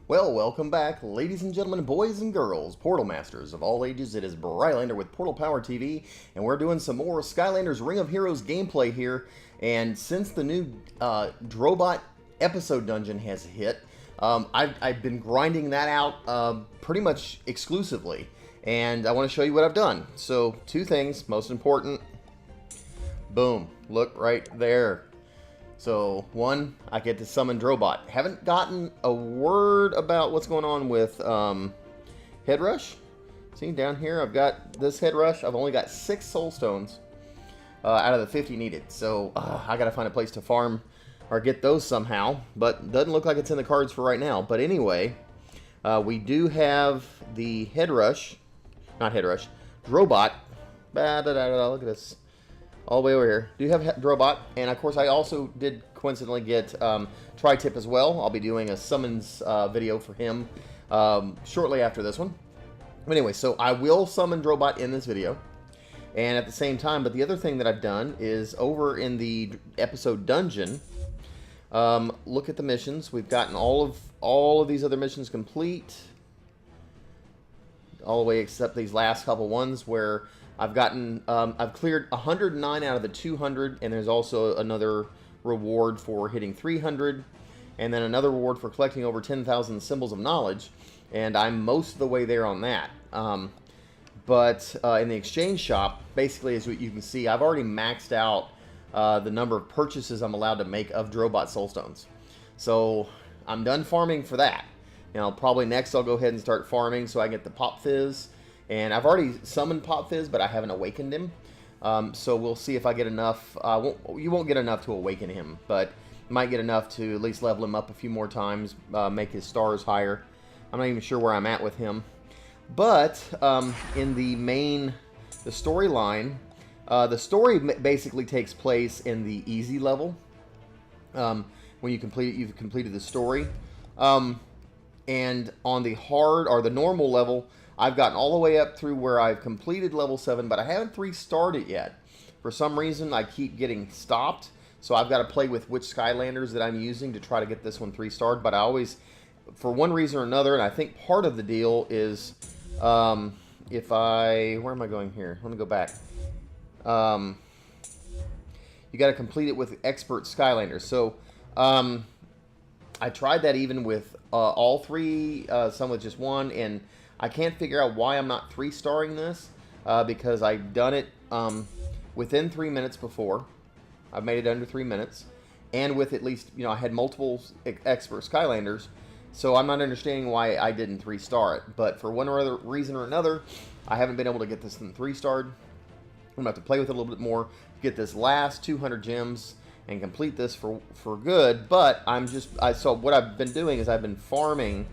Well, welcome back, ladies and gentlemen, boys and girls, Portal Masters of all ages. It is Brylander with PortalPowerTV, and we're doing some more Skylanders Ring of Heroes gameplay here. And since the new Drobot episode dungeon has hit, I've been grinding that out pretty much exclusively, and I want to show you what I've done. So, two things, most important. Boom, look right there. So, one, I get to summon Drobot. Haven't gotten a word about what's going on with Head Rush. See, down here, I've got this Head Rush. I've only got 6 Soul Stones out of the 50 needed. So, I gotta find a place to farm or get those somehow. But doesn't look like it's in the cards for right now. But anyway, we do have the Head Rush. Not Head Rush. Drobot. Look at this. All the way over here. Do have Drobot, and of course I also did coincidentally get Tri-Tip as well. I'll be doing a summons video for him shortly after this one. But anyway, so I will summon Drobot in this video, and at the same time, but the other thing that I've done is over in the episode dungeon, look at the missions. We've gotten all of these other missions complete, all the way except these last couple ones where I've gotten, I've cleared 109 out of the 200, and there's also another reward for hitting 300, and then another reward for collecting over 10,000 symbols of knowledge, and I'm most of the way there on that. But in the exchange shop, basically, as you can see, I've already maxed out the number of purchases I'm allowed to make of Drobot Soulstones. So I'm done farming for that. Now, probably next I'll go ahead and start farming so I get the Pop Fizz. And I've already summoned Pop Fizz, but I haven't awakened him. So we'll see if I get enough. You won't get enough to awaken him, but you might get enough to at least level him up a few more times, make his stars higher. I'm not even sure where I'm at with him. But in the storyline, the story basically takes place in the easy level. When you've completed the story. And on the hard or the normal level, I've gotten all the way up through where I've completed level 7, but I haven't 3-starred it yet. For some reason, I keep getting stopped, so I've got to play with which Skylanders that I'm using to try to get this one 3-starred, but I always, for one reason or another, and I think part of the deal is, if I, where am I going here? Let me go back. You got to complete it with Expert Skylanders. So, I tried that even with all 3, some with just 1, and I can't figure out why I'm not 3-starring this, because I've done it within 3 minutes before. I've made it under 3 minutes, and with at least, I had multiple Expert Skylanders, so I'm not understanding why I didn't 3-star it. But for one or other reason or another, I haven't been able to get this thing 3-starred. I'm going to have to play with it a little bit more to get this last 200 gems and complete this for good. But so what I've been doing is I've been farming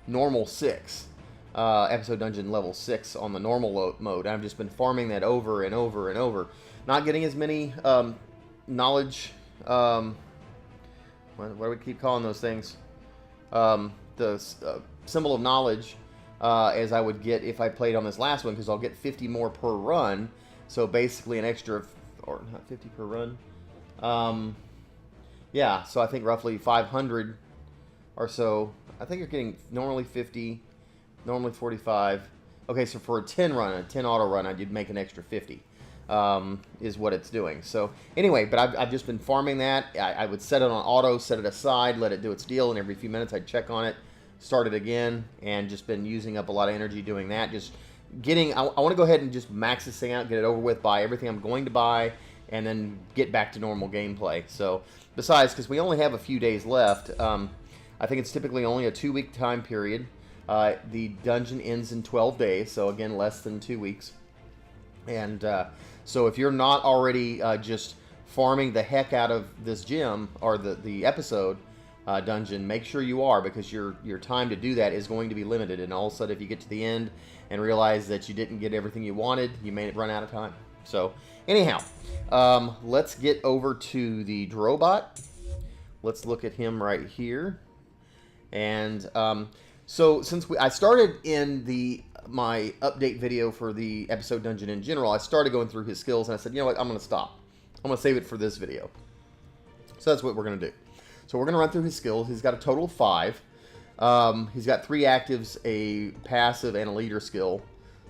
normal 6, episode dungeon level 6 on the normal mode. I've just been farming that over and over and over, not getting as many knowledge. What do we keep calling those things? The symbol of knowledge as I would get if I played on this last one, because I'll get 50 more per run. So basically an extra, or not 50 per run. Yeah, so I think roughly 500 or so. I think you're getting normally 50, normally 45. Okay, so for a 10 run, a 10 auto run, I'd make an extra 50, is what it's doing. So anyway, but I've just been farming that. I would set it on auto, set it aside, let it do its deal, and every few minutes I'd check on it, start it again, and just been using up a lot of energy doing that. Just getting, I want to go ahead and just max this thing out, get it over with, buy everything I'm going to buy, and then get back to normal gameplay. So besides, because we only have a few days left, I think it's typically only a 2-week time period. The dungeon ends in 12 days, so again, less than 2 weeks. And so if you're not already just farming the heck out of this gem, or the episode dungeon, make sure you are, because your time to do that is going to be limited. And all of a sudden, if you get to the end and realize that you didn't get everything you wanted, you may run out of time. So anyhow, let's get over to the Drobot. Let's look at him right here. And so since I started in my update video for the episode dungeon in general, I started going through his skills, and I said, you know what, I'm going to stop. I'm going to save it for this video. So that's what we're going to do. So we're going to run through his skills. He's got a total of 5. He's got 3 actives, a passive, and a leader skill.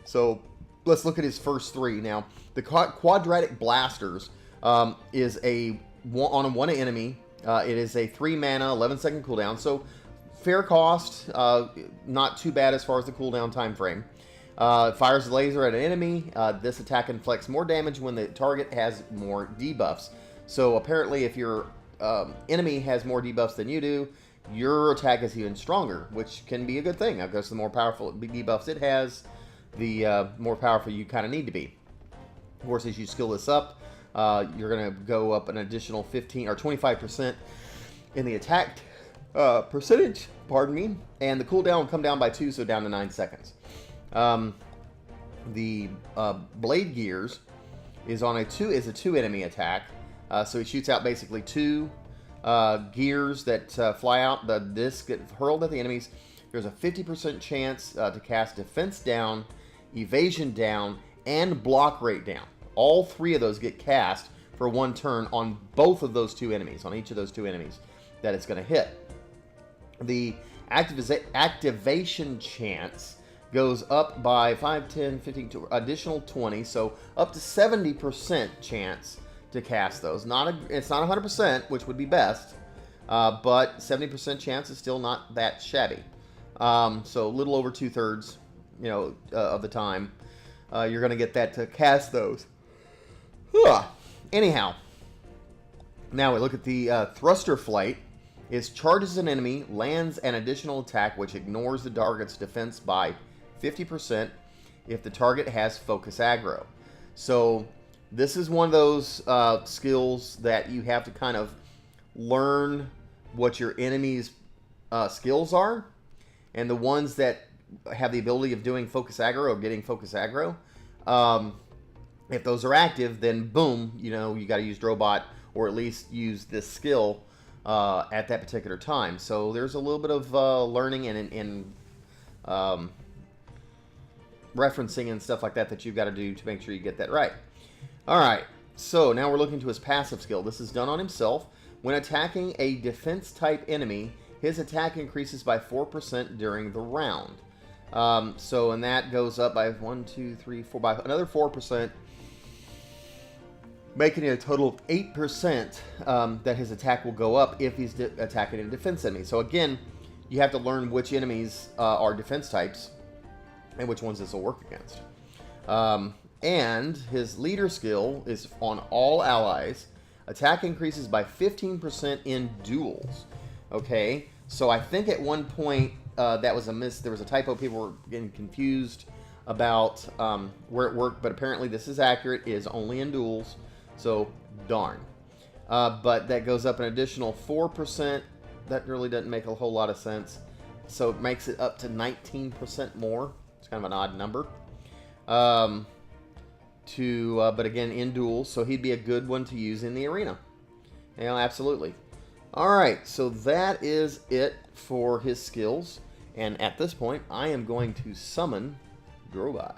So let's look at his first 3. Now, the Quadratic Blasters is on one enemy. It is a 3 mana, 11-second cooldown. So fair cost, not too bad as far as the cooldown time frame. Fires a laser at an enemy. This attack inflicts more damage when the target has more debuffs. So apparently if your enemy has more debuffs than you do, your attack is even stronger, which can be a good thing. I guess the more powerful debuffs it has, the more powerful you kind of need to be. Of course, as you skill this up, you're going to go up an additional 15 or 25% in the attack percentage, pardon me, and the cooldown will come down by 2, so down to 9 seconds. The Blade Gears is a 2 enemy attack, so he shoots out basically 2 gears that fly out. The disc get hurled at the enemies. There's a 50% chance to cast defense down, evasion down, and block rate down. All 3 of those get cast for 1 turn on both of those 2 enemies, on each of those 2 enemies that it's going to hit. The activation chance goes up by 5, 10, 15, to additional 20, so up to 70% chance to cast those. It's not 100%, which would be best, but 70% chance is still not that shabby. So a little over 2/3, of the time, you're going to get that to cast those. Anyhow, now we look at the Thruster Flight. It charges an enemy, lands an additional attack which ignores the target's defense by 50% if the target has focus aggro. So this is one of those skills that you have to kind of learn what your enemy's skills are, and the ones that have the ability of doing focus aggro or getting focus aggro. If those are active, then boom, you got to use Drobot, or at least use this skill at that particular time. So there's a little bit of learning and referencing and stuff like that you've got to do to make sure you get that right. Alright, so now we're looking to his passive skill. This is done on himself. When attacking a defense-type enemy, his attack increases by 4% during the round. And that goes up by 1, 2, 3, 4, by another 4%, making it a total of 8% that his attack will go up if he's attacking a defense enemy. So again, you have to learn which enemies are defense types and which ones this will work against. And his leader skill is on all allies. Attack increases by 15% in duels. Okay, so I think at one point that was a miss. There was a typo. People were getting confused about where it worked, but apparently this is accurate. It is only in duels. So darn. But that goes up an additional 4%. That really doesn't make a whole lot of sense. So it makes it up to 19% more. It's kind of an odd number. But again, in duels, so he'd be a good one to use in the arena. Absolutely. Alright, so that is it for his skills. And at this point, I am going to summon Drobot.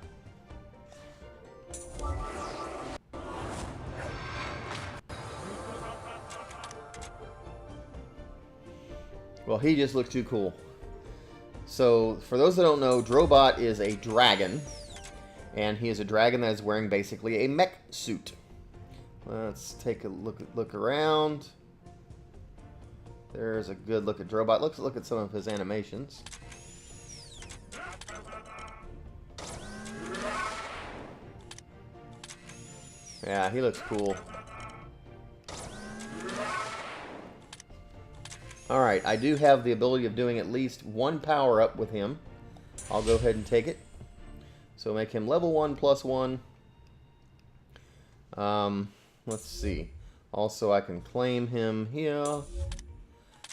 Well, he just looks too cool. So, for those that don't know, Drobot is a dragon. And he is a dragon that is wearing basically a mech suit. Let's take a look around. There's a good look at Drobot. Let's look at some of his animations. Yeah, he looks cool. Alright, I do have the ability of doing at least 1 power-up with him. I'll go ahead and take it. So make him level 1 plus 1. Let's see. Also, I can claim him here.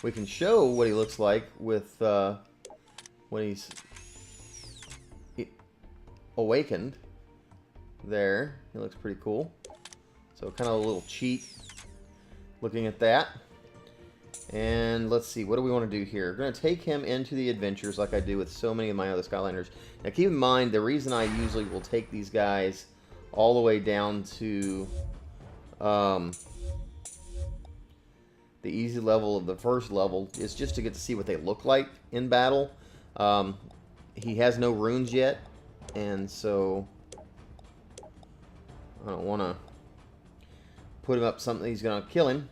We can show what he looks like with when he's awakened. There, he looks pretty cool. So kind of a little cheat looking at that. And let's see, what do we want to do here? We're going to take him into the adventures like I do with so many of my other Skylanders. Now keep in mind, the reason I usually will take these guys all the way down to the easy level of the first level is just to get to see what they look like in battle. He has no runes yet, and so I don't want to put him up something he's going to kill him.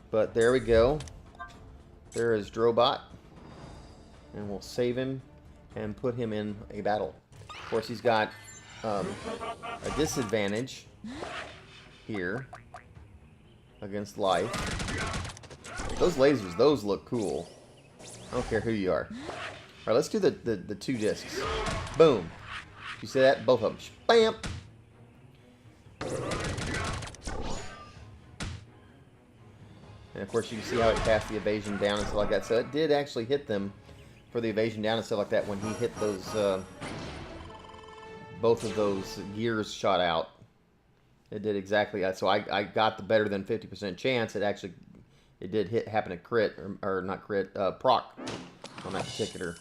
But there we go. There is Drobot. And we'll save him and put him in a battle. Of course, he's got a disadvantage here against life. Those lasers, those look cool. I don't care who you are. Alright, let's do the 2 discs. Boom. You see that? Both of them. Bam! And of course, you can see how it passed the evasion down and stuff like that. So it did actually hit them for the evasion down and stuff like that when he hit those, both of those gears shot out. It did exactly that. So I got the better than 50% chance. It did happen to crit, or not crit, proc on that particular.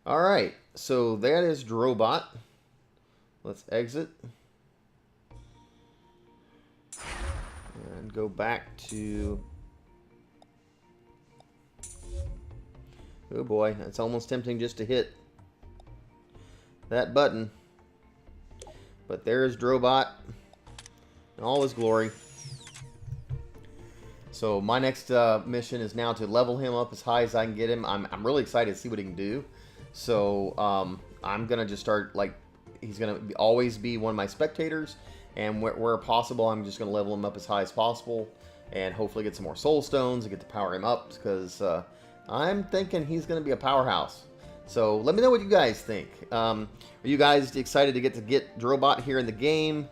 Alright, so that is Drobot. Let's exit. And go back to... Oh boy, it's almost tempting just to hit that button. But there's Drobot in all his glory. So my next mission is now to level him up as high as I can get him. I'm really excited to see what he can do. So I'm going to just start, like, he's going to always be one of my spectators. And where possible, I'm just going to level him up as high as possible. And hopefully get some more soul stones and get to power him up. Because I'm thinking he's going to be a powerhouse. So let me know what you guys think. Are you guys excited to get Drobot here in the game?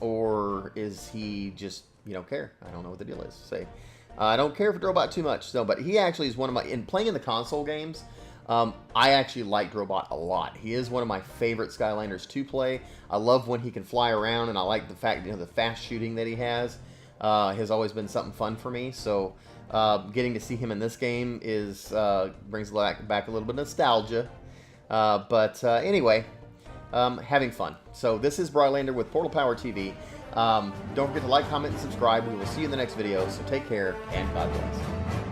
Or is he just, you don't care? I don't know what the deal is. Say, I don't care for Drobot too much. So, but he actually is one of my, in playing in the console games, I actually like Drobot a lot. He is one of my favorite Skylanders to play. I love when he can fly around, and I like the fact, the fast shooting that he has always been something fun for me. So getting to see him in this game is brings back a little bit of nostalgia. But anyway, having fun. So this is Brylander with PortalPowerTV. Don't forget to like, comment, and subscribe. We will see you in the next video. So take care, and God bless.